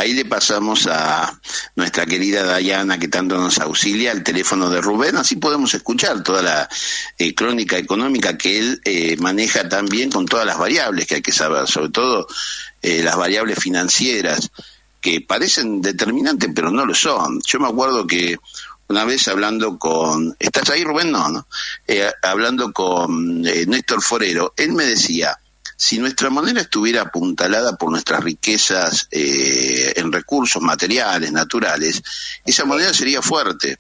ahí le pasamos a nuestra querida Dayana, que tanto nos auxilia, el teléfono de Rubén, así podemos escuchar toda la crónica económica que él maneja también, con todas las variables que hay que saber, sobre todo las variables financieras, que parecen determinantes, pero no lo son. Yo me acuerdo que una vez hablando con... ¿Estás ahí, Rubén? No. Hablando con Néstor Forero, él me decía, si nuestra moneda estuviera apuntalada por nuestras riquezas en recursos materiales, naturales, esa moneda sería fuerte.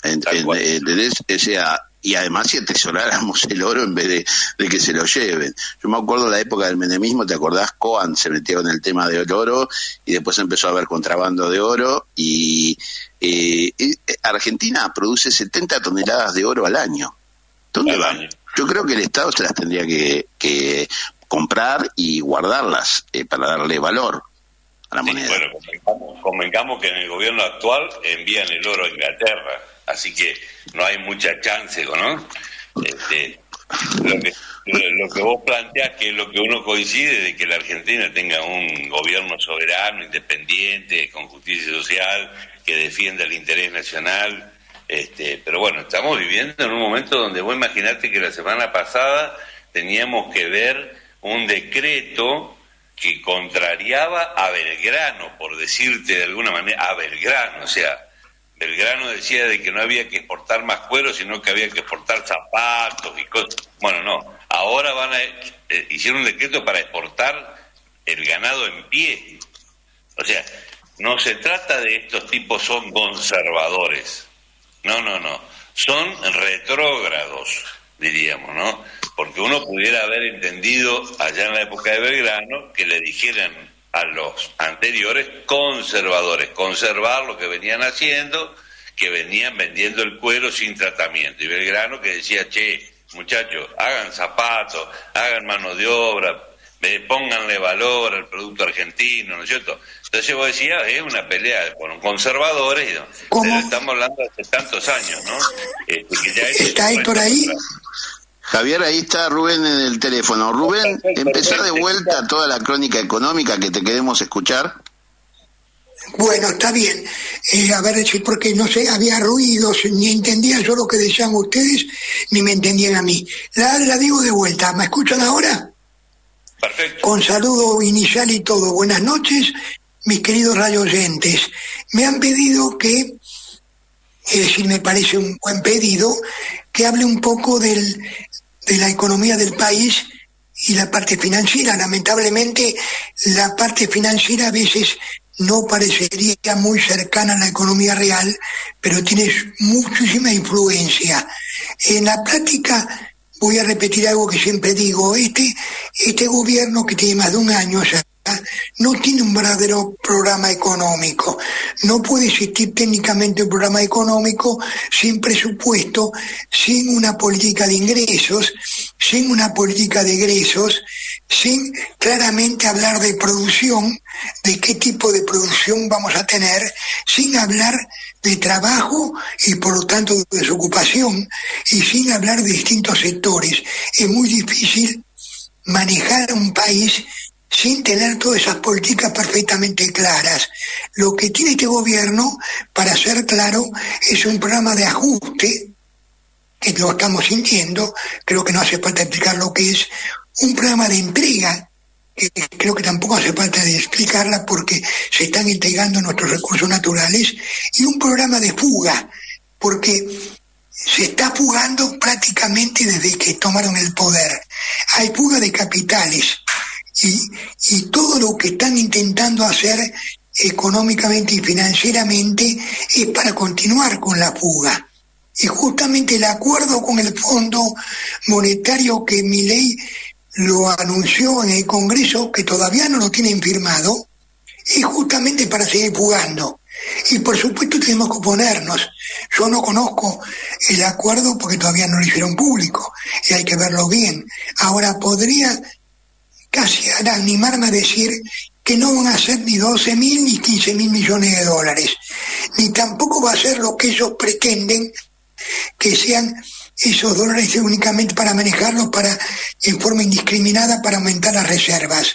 ¿Entendés? O sea, y además si atesoráramos el oro en vez de que se lo lleven. Yo me acuerdo de la época del menemismo, ¿te acordás? Coan se metió en el tema del oro y después empezó a haber contrabando de oro y Argentina produce 70 toneladas de oro al año. ¿Dónde van? Yo creo que el Estado se las tendría que comprar y guardarlas para darle valor a la moneda. Bueno, convengamos que en el gobierno actual envían el oro a Inglaterra, así que no hay mucha chance, ¿no? Lo que vos planteás, que es lo que uno coincide, de que la Argentina tenga un gobierno soberano, independiente, con justicia social, que defienda el interés nacional, pero bueno, estamos viviendo en un momento donde vos imaginate que la semana pasada teníamos que ver un decreto que contrariaba a Belgrano, por decirte de alguna manera, a Belgrano, o sea, Belgrano decía de que no había que exportar más cuero, sino que había que exportar zapatos y cosas. Bueno, no, ahora hicieron un decreto para exportar el ganado en pie. O sea, no se trata de estos tipos son conservadores, no, son retrógrados, diríamos, ¿no? Porque uno pudiera haber entendido allá en la época de Belgrano que le dijeran a los anteriores conservadores, conservar lo que venían haciendo, que venían vendiendo el cuero sin tratamiento. Y Belgrano que decía, che, muchachos, hagan zapatos, hagan mano de obra, pónganle valor al producto argentino, ¿no es cierto? Entonces vos decías, es una pelea con conservadores, pero estamos hablando de hace tantos años, ¿no? Que ya ¿Está Héctor ahí? Javier, ahí está Rubén en el teléfono. Rubén, empezá de vuelta toda la crónica económica que te queremos escuchar. Bueno, está bien. A ver, si porque no sé, había ruidos, ni entendía yo lo que decían ustedes, ni me entendían a mí. La digo de vuelta. ¿Me escuchan ahora? Perfecto. Con saludo inicial y todo. Buenas noches, mis queridos radioyentes. Me han pedido que, es decir, me parece un buen pedido, que hable un poco de la economía del país y la parte financiera. Lamentablemente, la parte financiera a veces no parecería muy cercana a la economía real, pero tiene muchísima influencia. En la práctica, voy a repetir algo que siempre digo, este gobierno que tiene más de un año ya, no tiene un verdadero programa económico. No puede existir técnicamente un programa económico sin presupuesto, sin una política de ingresos, sin una política de egresos, sin claramente hablar de producción, de qué tipo de producción vamos a tener, sin hablar de trabajo y por lo tanto de desocupación, y sin hablar de distintos sectores. Es muy difícil manejar un país sin tener todas esas políticas perfectamente claras. Lo que tiene este gobierno, para ser claro, es un programa de ajuste, que lo estamos sintiendo, creo que no hace falta explicar lo que es, un programa de entrega, que creo que tampoco hace falta de explicarla porque se están entregando nuestros recursos naturales, y un programa de fuga, porque se está fugando prácticamente desde que tomaron el poder. Hay fuga de capitales, y todo lo que están intentando hacer económicamente y financieramente es para continuar con la fuga. Y justamente el acuerdo con el Fondo Monetario que Milei lo anunció en el Congreso, que todavía no lo tienen firmado, es justamente para seguir fugando. Y por supuesto tenemos que oponernos. Yo no conozco el acuerdo porque todavía no lo hicieron público y hay que verlo bien. Ahora podría casi animarme a decir que no van a ser ni 12.000 ni 15.000 millones de dólares, ni tampoco va a ser lo que ellos pretenden, que sean esos dólares únicamente para manejarlos en forma indiscriminada para aumentar las reservas.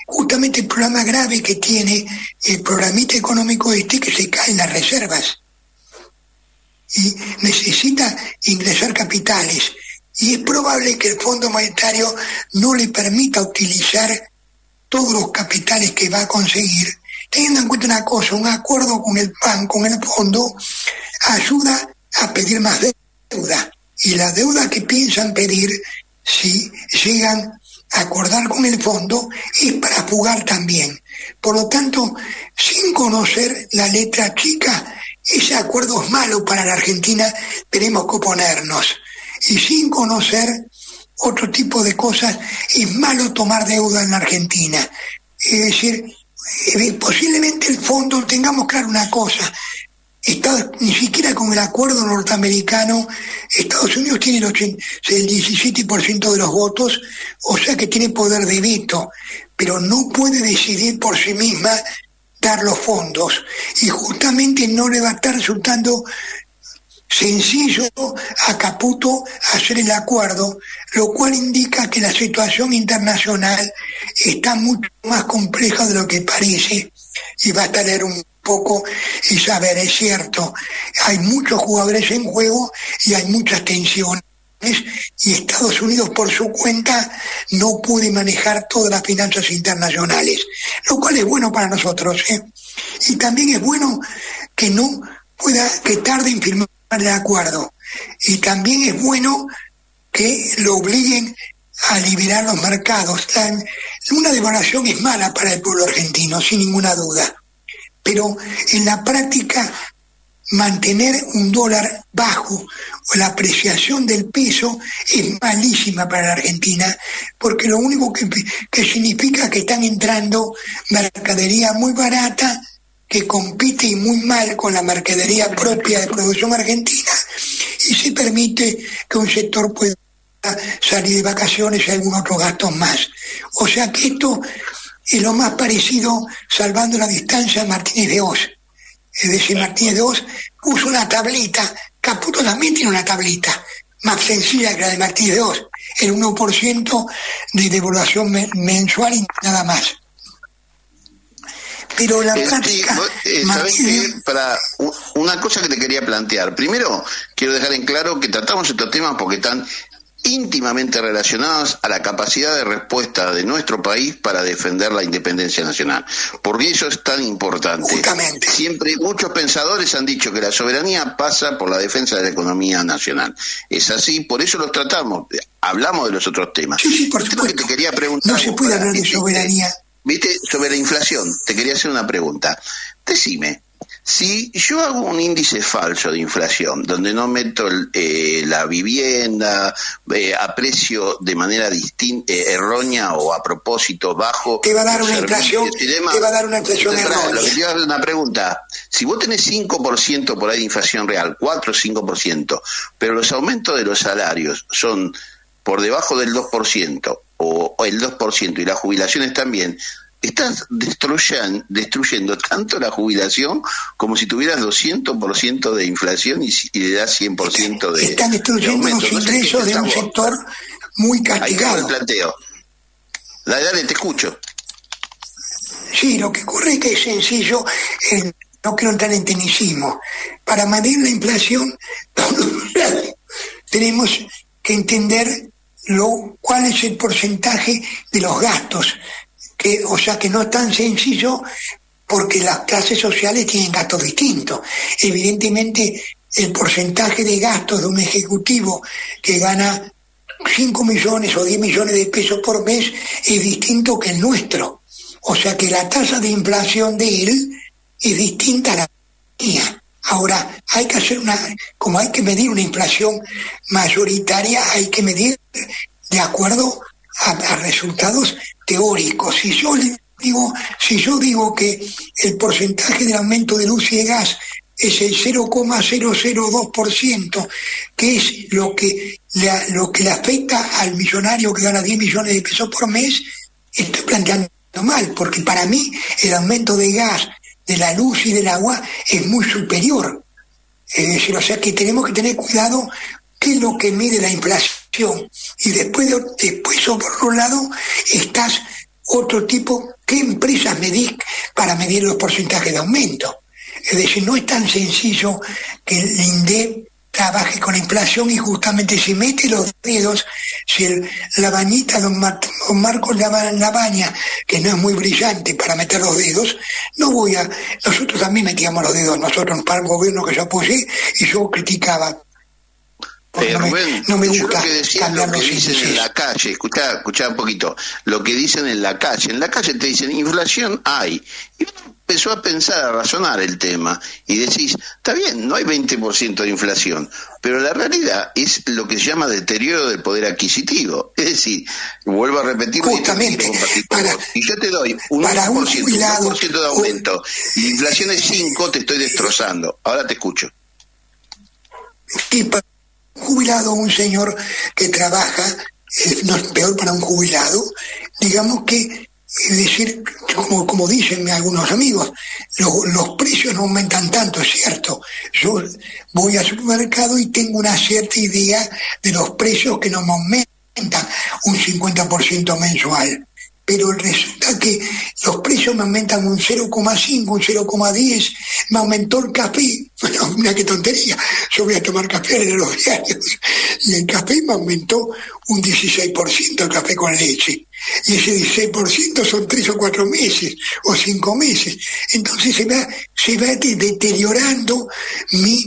Justamente el problema grave que tiene el programita económico que se caen las reservas y necesita ingresar capitales, y es probable que el Fondo Monetario no le permita utilizar todos los capitales que va a conseguir, teniendo en cuenta una cosa: un acuerdo con el fondo ayuda a pedir más deuda, y la deuda que piensan pedir, si llegan a acordar con el fondo, es para fugar también. Por lo tanto, sin conocer la letra chica, ese acuerdo es malo para la Argentina, tenemos que oponernos. Y sin conocer otro tipo de cosas, es malo tomar deuda en la Argentina. Es decir, posiblemente el fondo, tengamos claro una cosa: ni siquiera con el acuerdo norteamericano, Estados Unidos tiene el 17% de los votos, o sea que tiene poder de veto, pero no puede decidir por sí misma dar los fondos, y justamente no le va a estar resultando sencillo a Caputo hacer el acuerdo, lo cual indica que la situación internacional está mucho más compleja de lo que parece, y basta leer un poco y saber, es cierto, hay muchos jugadores en juego y hay muchas tensiones, y Estados Unidos por su cuenta no puede manejar todas las finanzas internacionales, lo cual es bueno para nosotros, y también es bueno que que tarde en firmar el acuerdo, y también es bueno que lo obliguen a liberar los mercados. Una devaluación es mala para el pueblo argentino, sin ninguna duda, pero en la práctica mantener un dólar bajo o la apreciación del peso es malísima para la Argentina, porque lo único que significa que están entrando mercadería muy barata que compite muy mal con la mercadería propia de producción argentina, y se permite que un sector pueda salir de vacaciones y algún otro gastos más. O sea que esto es lo más parecido, salvando la distancia, a Martínez de Oz. Es decir, Martínez de Oz puso una tablita, Caputo también tiene una tablita, más sencilla que la de Martínez de Oz, el 1% de devaluación mensual y nada más. Pero la práctica... ¿Sabés qué? Para una cosa que te quería plantear. Primero, quiero dejar en claro que tratamos estos temas porque están íntimamente relacionados a la capacidad de respuesta de nuestro país para defender la independencia nacional. Porque eso es tan importante. Justamente. Siempre muchos pensadores han dicho que la soberanía pasa por la defensa de la economía nacional. Es así, por eso los tratamos. Hablamos de los otros temas. Sí, por supuesto. Que te quería preguntar, no se puede hablar de soberanía. ¿Viste? Sobre la inflación, te quería hacer una pregunta. Decime, si yo hago un índice falso de inflación, donde no meto la vivienda a precio de manera errónea o a propósito bajo... Te va a dar una inflación, errónea. Lo que te iba a hacer una pregunta, si vos tenés 5% por ahí de inflación real, 4 o 5%, pero los aumentos de los salarios son por debajo del 2%, o el 2%, y las jubilaciones también, estás destruyendo tanto la jubilación como si tuvieras 200% de inflación y le das 100% de... Están destruyendo los ingresos de un sector muy castigado. Ahí está el planteo. Dale, te escucho. Sí, lo que ocurre es que es sencillo, no quiero entrar en tecnicismo. Para medir la inflación tenemos que entender cuál es el porcentaje de los gastos, o sea que no es tan sencillo porque las clases sociales tienen gastos distintos. Evidentemente el porcentaje de gastos de un ejecutivo que gana 5 millones o 10 millones de pesos por mes es distinto que el nuestro, o sea que la tasa de inflación de él es distinta a la mía. Ahora, hay que hacer como hay que medir una inflación mayoritaria, hay que medir de acuerdo a resultados teóricos. Si yo digo que el porcentaje del aumento de luz y de gas es el 0,002%, que es lo que le afecta al millonario que gana 10 millones de pesos por mes, estoy planteando mal, porque para mí el aumento de gas, de la luz y del agua es muy superior. Es decir, o sea que tenemos que tener cuidado qué es lo que mide la inflación. Y después por otro lado, estás otro tipo, ¿qué empresas medís para medir los porcentajes de aumento? Es decir, no es tan sencillo que el INDEC trabaje con la inflación y justamente si mete los dedos, si la bañita, don Marcos la baña, que no es muy brillante para meter los dedos, nosotros también metíamos los dedos, nosotros para el gobierno que yo apoyé y yo criticaba. Rubén, no me yo gusta lo que decía lo que dicen en la calle, escuchá un poquito, lo que dicen en la calle te dicen inflación hay, y uno empezó a pensar, a razonar el tema, y decís, está bien, no hay 20% de inflación, pero la realidad es lo que se llama deterioro del poder adquisitivo, es decir, vuelvo a repetir, justamente, y yo te doy un 1% de aumento, y la inflación es 5, te estoy destrozando, ahora te escucho. Y jubilado, un señor que trabaja, no es peor para un jubilado, digamos que, es decir, como dicen algunos amigos, los precios no aumentan tanto, es cierto. Yo voy al supermercado y tengo una cierta idea de los precios que no me aumentan un 50% mensual. Pero resulta que los precios me aumentan un 0,5, un 0,10, me aumentó el café. Bueno, mira qué tontería, yo voy a tomar café en los diarios, y el café me aumentó un 16% el café con leche, y ese 16% son 3 o 4 meses, o 5 meses, entonces se va deteriorando mi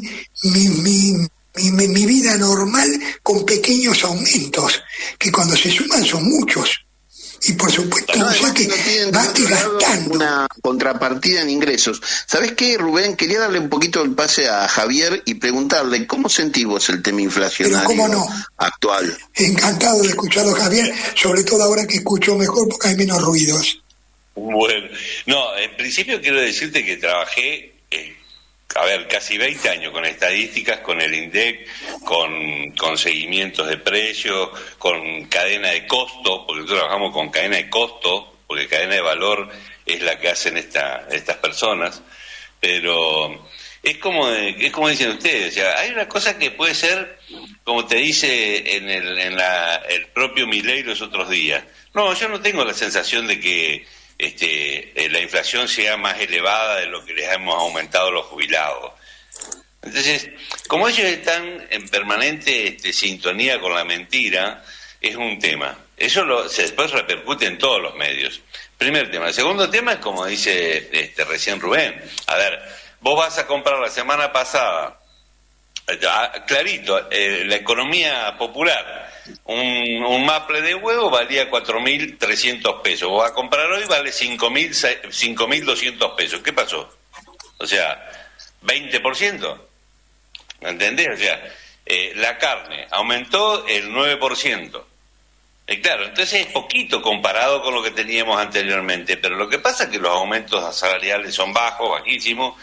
vida normal con pequeños aumentos, que cuando se suman son muchos. Y por supuesto, no, o sea que vas gastando. Una contrapartida en ingresos. ¿Sabés qué, Rubén? Quería darle un poquito el pase a Javier y preguntarle, ¿cómo sentís vos el tema inflacionario actual? Encantado de escucharlo, Javier, sobre todo ahora que escucho mejor porque hay menos ruidos. Bueno, no, en principio quiero decirte que trabajé casi 20 años con estadísticas, con el INDEC, con seguimientos de precios, con cadena de costo, porque nosotros trabajamos con cadena de costo, porque cadena de valor es la que hacen estas personas, pero es como dicen ustedes, o sea, hay una cosa que puede ser, como te dice el propio Milei los otros días. No, yo no tengo la sensación de que la inflación sea más elevada de lo que les hemos aumentado los jubilados. Entonces, como ellos están en permanente sintonía con la mentira, es un tema. Eso después repercute en todos los medios. Primer tema. El segundo tema es como dice recién Rubén. A ver, vos vas a comprar la semana pasada, clarito, la economía popular, un maple de huevo valía 4.300 pesos. Vos vas a comprar hoy, vale 5.200 pesos. ¿Qué pasó? O sea, 20%. ¿Entendés? O sea, la carne aumentó el 9%. Claro, entonces es poquito comparado con lo que teníamos anteriormente, pero lo que pasa es que los aumentos salariales son bajísimos,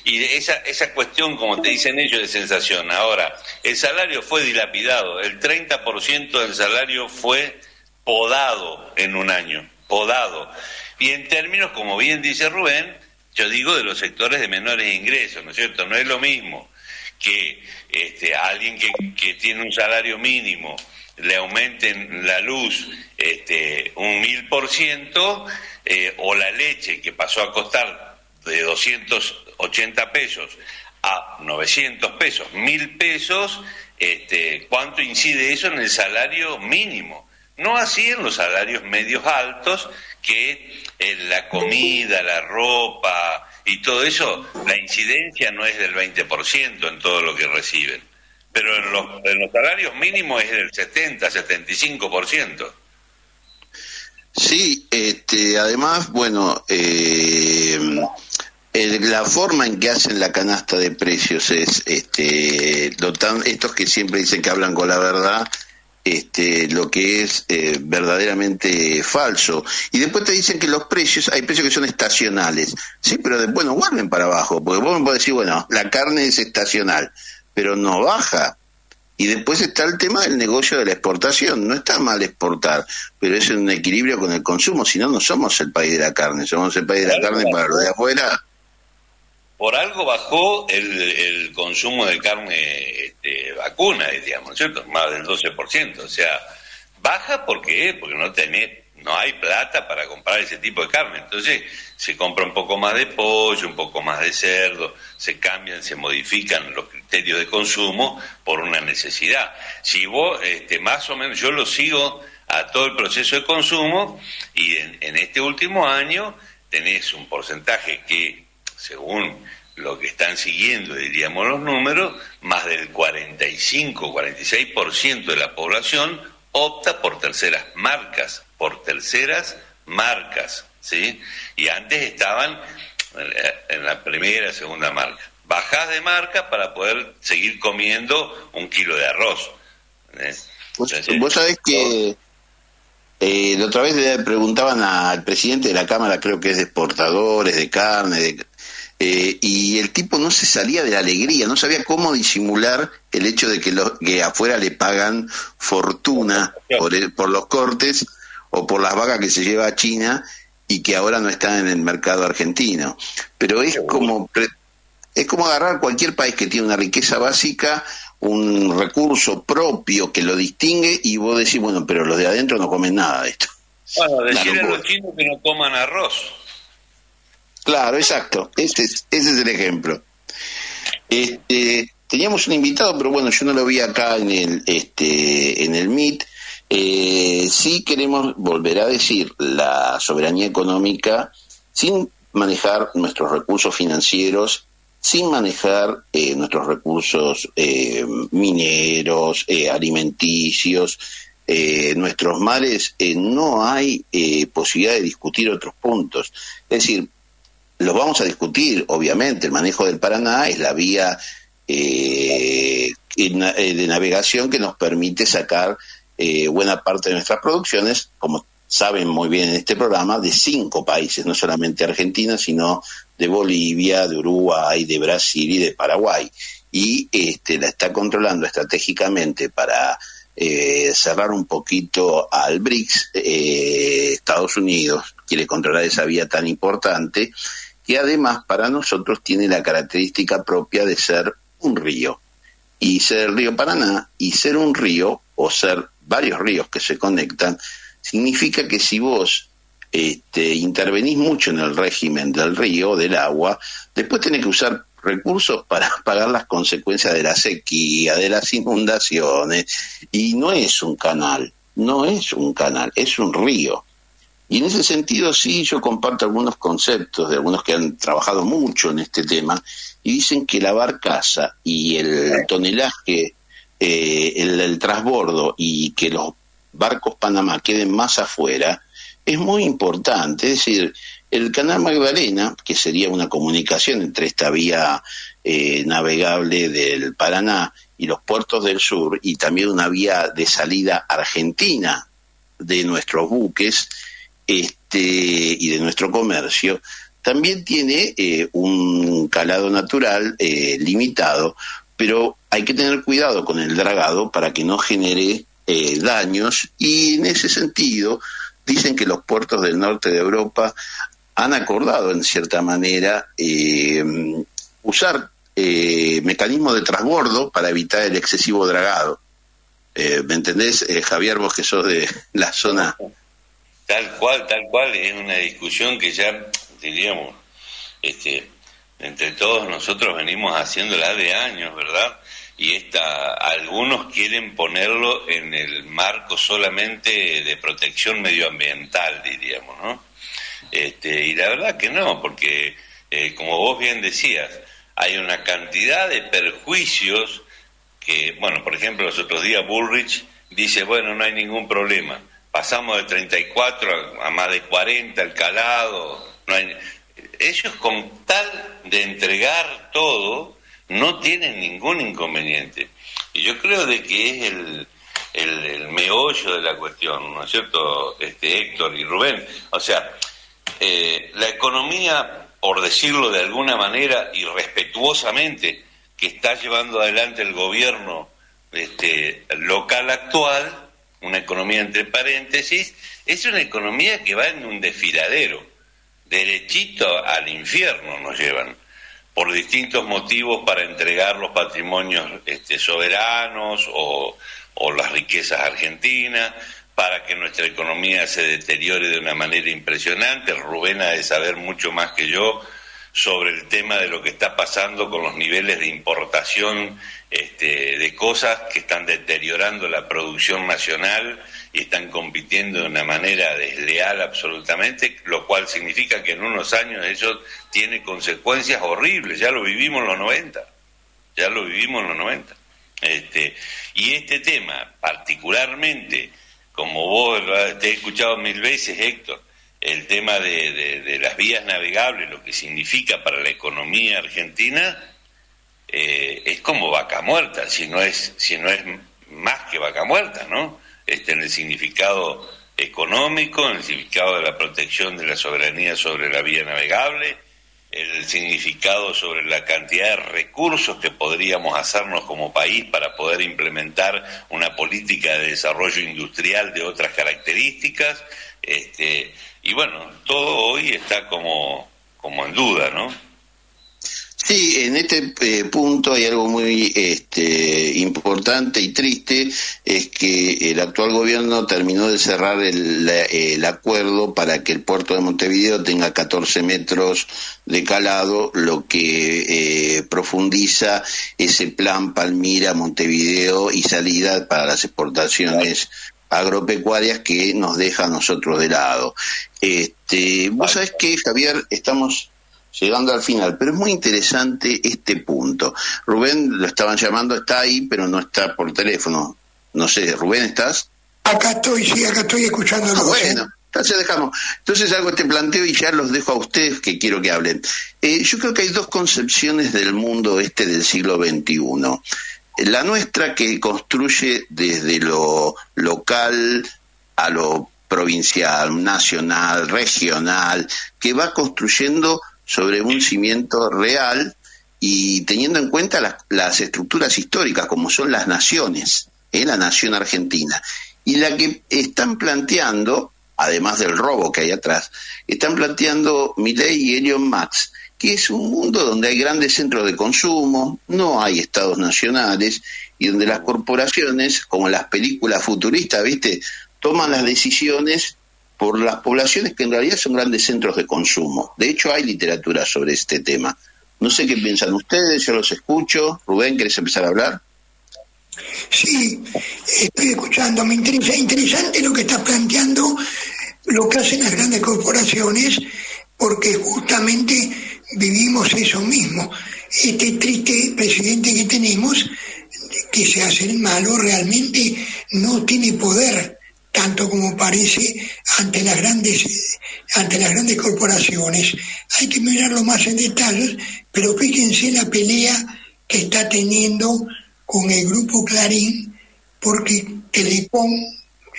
y esa cuestión, como te dicen ellos, de sensación. Ahora, el salario fue dilapidado, el 30% del salario fue podado en un año, podado. Y en términos, como bien dice Rubén, yo digo de los sectores de menores ingresos, ¿no es cierto? No es lo mismo que a alguien que tiene un salario mínimo le aumenten la luz un 1000%, o la leche que pasó a costar de 280 pesos a 900 pesos, 1.000 pesos, ¿cuánto incide eso en el salario mínimo? No así en los salarios medios altos, que la comida, la ropa y todo eso, la incidencia no es del 20% en todo lo que reciben. Pero en los salarios mínimos es del 70-75%. Sí, además, bueno, la forma en que hacen la canasta de precios es, estos que siempre dicen que hablan con la verdad, lo que es verdaderamente falso. Y después te dicen que los precios, hay precios que son estacionales, sí, pero después no vuelven para abajo, porque vos me podés decir, bueno, la carne es estacional, pero no baja. Y después está el tema del negocio de la exportación. No está mal exportar, pero es un equilibrio con el consumo. Si no, no somos el país de la carne, somos el país de la carne para lo de afuera. por algo bajó el consumo de carne vacuna, digamos, ¿cierto? Más del 12%. O sea, baja porque no hay plata para comprar ese tipo de carne. Entonces se compra un poco más de pollo, un poco más de cerdo, se modifican los criterios de consumo por una necesidad. Si vos, más o menos, yo lo sigo a todo el proceso de consumo y en este último año tenés un porcentaje que, según lo que están siguiendo, diríamos los números, más del 45-46% de la población opta por terceras marcas, ¿sí? Y antes estaban en la primera, segunda marca. Bajás de marca para poder seguir comiendo un kilo de arroz. Vos sabés que la otra vez le preguntaban al presidente de la Cámara, creo que es de exportadores de carne, y el tipo no se salía de la alegría, no sabía cómo disimular el hecho de que afuera le pagan fortuna por los cortes o por las vacas que se lleva a China y que ahora no están en el mercado argentino. Pero es como agarrar cualquier país que tiene una riqueza básica, un recurso propio que lo distingue, y vos decís, bueno, pero los de adentro no comen nada de esto. Bueno, decirle a los chinos que no coman arroz. Claro, exacto, ese es el ejemplo. Teníamos un invitado, pero bueno, yo no lo vi acá en el Meet. Sí queremos volver a decir la soberanía económica sin manejar nuestros recursos financieros, sin manejar nuestros recursos mineros, alimenticios, nuestros mares, no hay posibilidad de discutir otros puntos. Es decir, los vamos a discutir, obviamente. El manejo del Paraná es la vía de navegación que nos permite sacar buena parte de nuestras producciones, como saben muy bien en este programa, de 5 países, no solamente Argentina, sino de Bolivia, de Uruguay, de Brasil y de Paraguay. Y la está controlando estratégicamente para cerrar un poquito al BRICS. Estados Unidos quiere controlar esa vía tan importante, que además para nosotros tiene la característica propia de ser un río. Y ser el río Paraná, y ser un río, o ser varios ríos que se conectan, significa que si vos intervenís mucho en el régimen del río, del agua, después tenés que usar recursos para pagar las consecuencias de la sequía, de las inundaciones, y no es un canal, es un río. Y en ese sentido sí, yo comparto algunos conceptos de algunos que han trabajado mucho en este tema, y dicen que la barcaza y el tonelaje, el transbordo, y que los barcos Panamá queden más afuera, es muy importante. Es decir, el canal Magdalena, que sería una comunicación entre esta vía navegable del Paraná y los puertos del sur, y también una vía de salida argentina de nuestros buques y de nuestro comercio, también tiene un calado natural limitado, pero hay que tener cuidado con el dragado para que no genere daños, y en ese sentido dicen que los puertos del norte de Europa han acordado en cierta manera usar mecanismos de transbordo para evitar el excesivo dragado. ¿Me entendés, Javier, vos que sos de la zona? Tal cual, es una discusión que ya, diríamos, entre todos nosotros venimos haciéndola de años, ¿verdad? Y algunos quieren ponerlo en el marco solamente de protección medioambiental, diríamos, ¿no? Y la verdad que no, porque como vos bien decías, hay una cantidad de perjuicios que, bueno, por ejemplo, los otros días Bullrich dice, bueno, no hay ningún problema, pasamos de 34 a más de 40 el calado, ellos con tal de entregar todo no tienen ningún inconveniente. Y yo creo de que es el meollo de la cuestión, ¿no es cierto, Héctor y Rubén? O sea, la economía, por decirlo de alguna manera y respetuosamente, que está llevando adelante el gobierno local actual, una economía entre paréntesis, es una economía que va en un desfiladero, derechito al infierno nos llevan, por distintos motivos para entregar los patrimonios soberanos o las riquezas argentinas, para que nuestra economía se deteriore de una manera impresionante. Rubén ha de saber mucho más que yo sobre el tema de lo que está pasando con los niveles de importación de cosas que están deteriorando la producción nacional y están compitiendo de una manera desleal absolutamente, lo cual significa que en unos años eso tiene consecuencias horribles. Ya lo vivimos en los 90. Y este tema, particularmente, como vos te he escuchado 1000 veces, Héctor, el tema de las vías navegables, lo que significa para la economía argentina, es como vaca muerta, si no es más que vaca muerta, ¿no? En el significado económico, en el significado de la protección de la soberanía sobre la vía navegable, el significado sobre la cantidad de recursos que podríamos hacernos como país para poder implementar una política de desarrollo industrial de otras características, y bueno, todo hoy está como en duda, ¿no? Sí, en este punto hay algo muy importante y triste, es que el actual gobierno terminó de cerrar el acuerdo para que el puerto de Montevideo tenga 14 metros de calado, lo que profundiza ese plan Palmira-Montevideo y salida para las exportaciones agropecuarias que nos deja a nosotros de lado. Vos sabés que, Javier, estamos llegando al final, pero es muy interesante este punto. Rubén, lo estaban llamando, está ahí, pero no está por teléfono. No sé, Rubén, ¿estás? Acá estoy escuchándolo. Bueno, entonces dejamos. Entonces hago este planteo y ya los dejo a ustedes que quiero que hablen. Yo creo que hay dos concepciones del mundo del siglo XXI. La nuestra, que construye desde lo local a lo provincial, nacional, regional, que va construyendo sobre un cimiento real y teniendo en cuenta las estructuras históricas, como son las naciones, la nación argentina. Y la que están planteando, además del robo que hay atrás, están planteando Milei y Elon Musk, que es un mundo donde hay grandes centros de consumo, no hay estados nacionales, y donde las corporaciones, como en las películas futuristas, ¿viste?, toman las decisiones por las poblaciones que en realidad son grandes centros de consumo. De hecho, hay literatura sobre este tema. No sé qué piensan ustedes, yo los escucho. Rubén, ¿querés empezar a hablar? Sí, estoy escuchando. Me interesa, interesante lo que estás planteando, lo que hacen las grandes corporaciones, porque justamente vivimos eso mismo. Este triste presidente que tenemos, que se hace el malo, realmente no tiene poder tanto como parece ante las grandes corporaciones. Hay que mirarlo más en detalle, pero fíjense la pelea que está teniendo con el grupo Clarín, porque Telecom,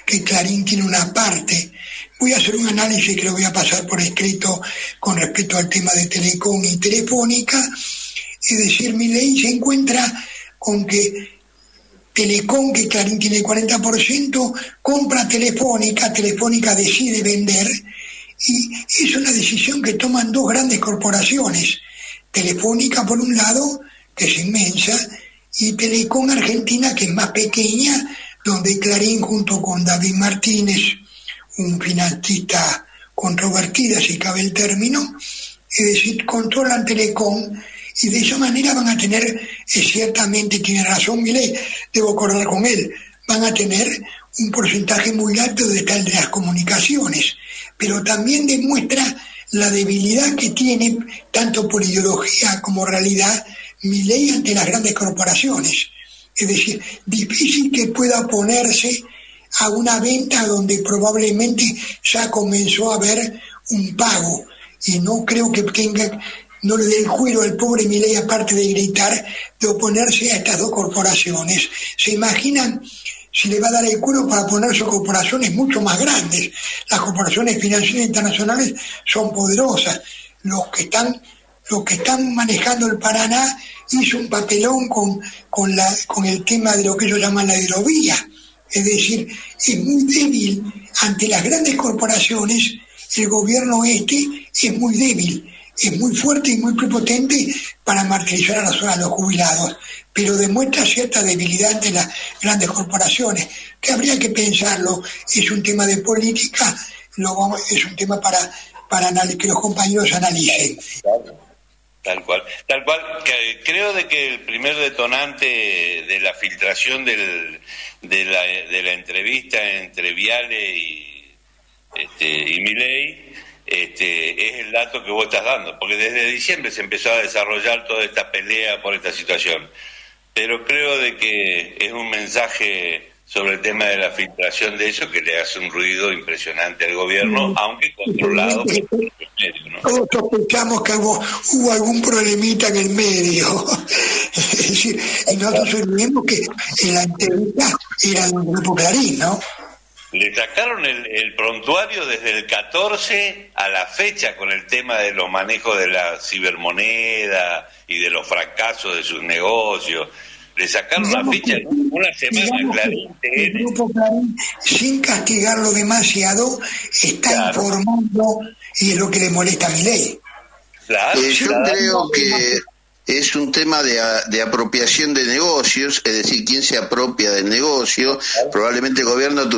que Clarín tiene una parte. Voy a hacer un análisis que lo voy a pasar por escrito con respecto al tema de Telecom y Telefónica. Es decir, Milei se encuentra con que Telecom, que Clarín tiene el 40%, compra Telefónica decide vender, y es una decisión que toman dos grandes corporaciones, Telefónica por un lado, que es inmensa, y Telecom Argentina, que es más pequeña, donde Clarín, junto con David Martínez, un financista controvertido, si cabe el término, es decir, controlan Telecom, y de esa manera van a tener, ciertamente tiene razón Milei, debo acordar con él, van a tener un porcentaje muy alto de las comunicaciones, pero también demuestra la debilidad que tiene, tanto por ideología como realidad, Milei ante las grandes corporaciones. Es decir, difícil que pueda oponerse a una venta donde probablemente ya comenzó a haber un pago, y no creo que no le dé el juego al pobre Milei, aparte de gritar, de oponerse a estas dos corporaciones. ¿Se imaginan si le va a dar el cuero para ponerse a corporaciones mucho más grandes? Las corporaciones financieras internacionales son poderosas. Los que están manejando el Paraná hizo un papelón con el tema de lo que ellos llaman la hidrovía. Es decir, es muy débil ante las grandes corporaciones. El gobierno es muy débil. es muy fuerte y muy prepotente para martirizar a los jubilados, pero demuestra cierta debilidad de las grandes corporaciones, que habría que pensarlo. Es un tema de política, es un tema para que los compañeros analicen. Tal cual. Creo de que el primer detonante de la filtración de la entrevista entre Viale y Milei es el dato que vos estás dando, porque desde diciembre se empezó a desarrollar toda esta pelea por esta situación. Pero creo de que es un mensaje sobre el tema de la filtración de eso que le hace un ruido impresionante al gobierno, aunque controlado por el medio, ¿no? Todos sospechamos que hubo algún problemita en el medio. Es decir, y nosotros olvidemos que en la entrevista era del Grupo Clarín, ¿no? Le sacaron el prontuario desde el 14 a la fecha con el tema de los manejos de la cibermoneda y de los fracasos de sus negocios. Le sacaron la ficha en una semana. Clarín, el Grupo Clarín, sin castigarlo demasiado, está informando, y es lo que le molesta a Milei. Yo creo que es un tema de apropiación de negocios, es decir, quién se apropia del negocio. Probablemente el gobierno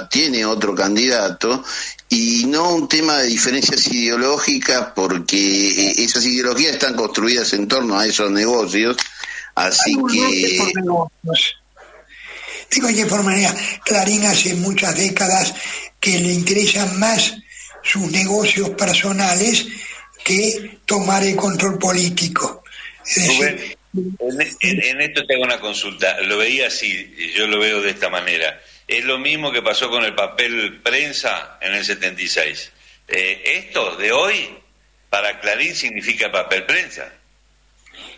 tiene otro candidato, y no un tema de diferencias ideológicas, porque esas ideologías están construidas en torno a esos negocios. Así que... Digo que por manera, Clarín hace muchas décadas que le interesan más sus negocios personales que tomar el control político. Es decir, en esto tengo una consulta. Lo veía así, yo lo veo de esta manera. Es lo mismo que pasó con el papel prensa en el 76. Esto de hoy, para Clarín, significa papel prensa.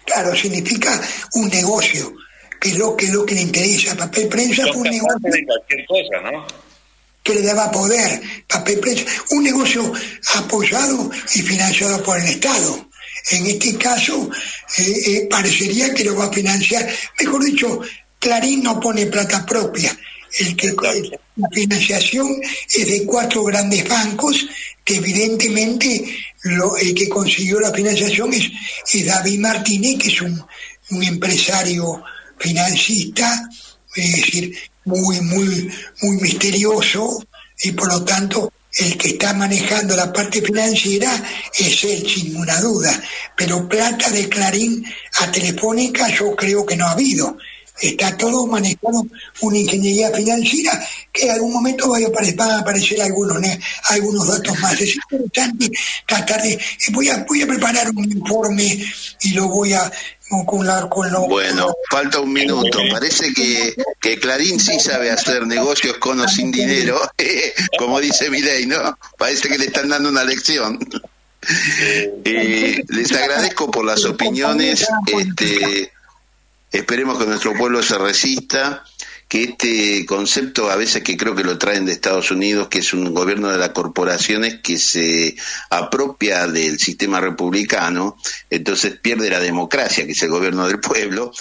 Claro, significa un negocio, que es lo que le interesa. Papel prensa fue un negocio de cualquier cosa, ¿no? Que le daba poder. Papel prensa, un negocio apoyado y financiado por el Estado. En este caso, parecería que lo va a financiar. Mejor dicho, Clarín no pone plata propia. La financiación es de 4 grandes bancos, que evidentemente el que consiguió la financiación es David Martínez, que es un empresario financista, es decir, muy misterioso, y por lo tanto el que está manejando la parte financiera es él, sin ninguna duda. Pero plata de Clarín a Telefónica yo creo que no ha habido. Está todo manejado una ingeniería financiera, que en algún momento van a aparecer algunos datos más. Es interesante tratar de... Voy a preparar un informe y lo voy a... Bueno, falta un minuto. Parece que Clarín sí sabe hacer negocios con o sin dinero, como dice Milei, ¿no? Parece que le están dando una lección. Les agradezco por las opiniones. Esperemos que nuestro pueblo se resista, que este concepto a veces que creo que lo traen de Estados Unidos, que es un gobierno de las corporaciones que se apropia del sistema republicano, entonces pierde la democracia, que es el gobierno del pueblo.